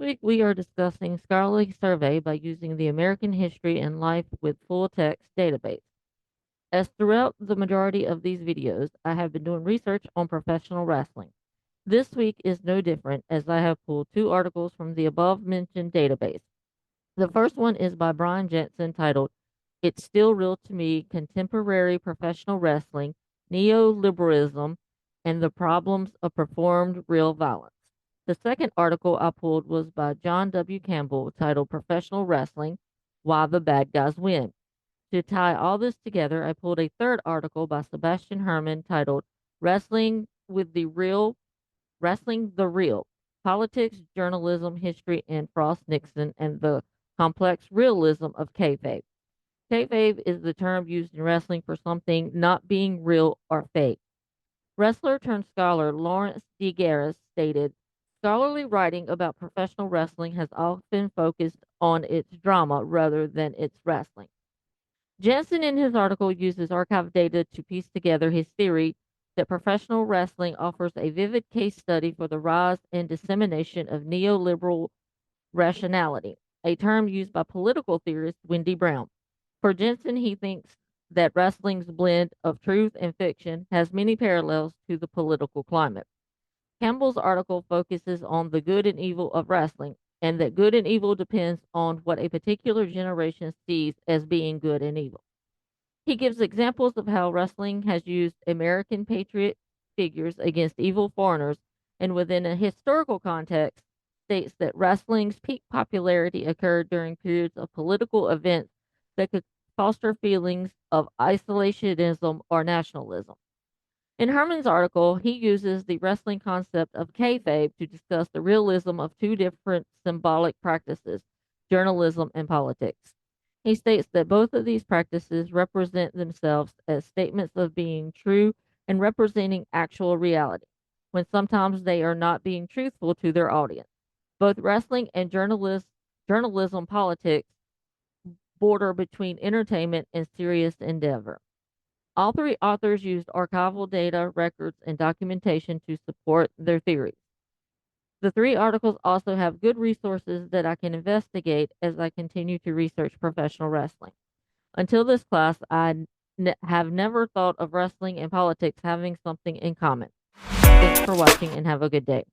week we are discussing scholarly survey by using the American History and Life with Full Text database. As throughout the majority of these videos, I have been doing research on professional wrestling. This week is no different as I have pulled two articles from the above mentioned database. The first one is by Brian Jensen titled, It's Still Real to Me Contemporary Professional Wrestling, Neoliberalism, and the Problems of Performed Real Violence. The second article I pulled was by John W. Campbell titled Professional Wrestling, Why the Bad Guys Win. To tie all this together, I pulled a third article by Sebastian Herman titled Wrestling the Real, Politics, Journalism, History, and Frost Nixon, and the Complex Realism of Kayfabe. Kayfabe is the term used in wrestling for something not being real or fake. Wrestler turned scholar Lawrence D. Garris stated, scholarly writing about professional wrestling has often focused on its drama rather than its wrestling. Jensen, in his article, uses archive data to piece together his theory that professional wrestling offers a vivid case study for the rise and dissemination of neoliberal rationality, a term used by political theorist Wendy Brown. For Jensen, he thinks that wrestling's blend of truth and fiction has many parallels to the political climate. Campbell's article focuses on the good and evil of wrestling, and that good and evil depends on what a particular generation sees as being good and evil. He gives examples of how wrestling has used American patriot figures against evil foreigners, and within a historical context, states that wrestling's peak popularity occurred during periods of political events that could foster feelings of isolationism or nationalism. In Herman's article, he uses the wrestling concept of kayfabe to discuss the realism of two different symbolic practices, journalism and politics. He states that both of these practices represent themselves as statements of being true and representing actual reality, when sometimes they are not being truthful to their audience. Both wrestling and journalism politics border between entertainment and serious endeavor. All three authors used archival data, records, and documentation to support their theories. The three articles also have good resources that I can investigate as I continue to research professional wrestling. Until this class, have never thought of wrestling and politics having something in common. Thanks for watching and have a good day.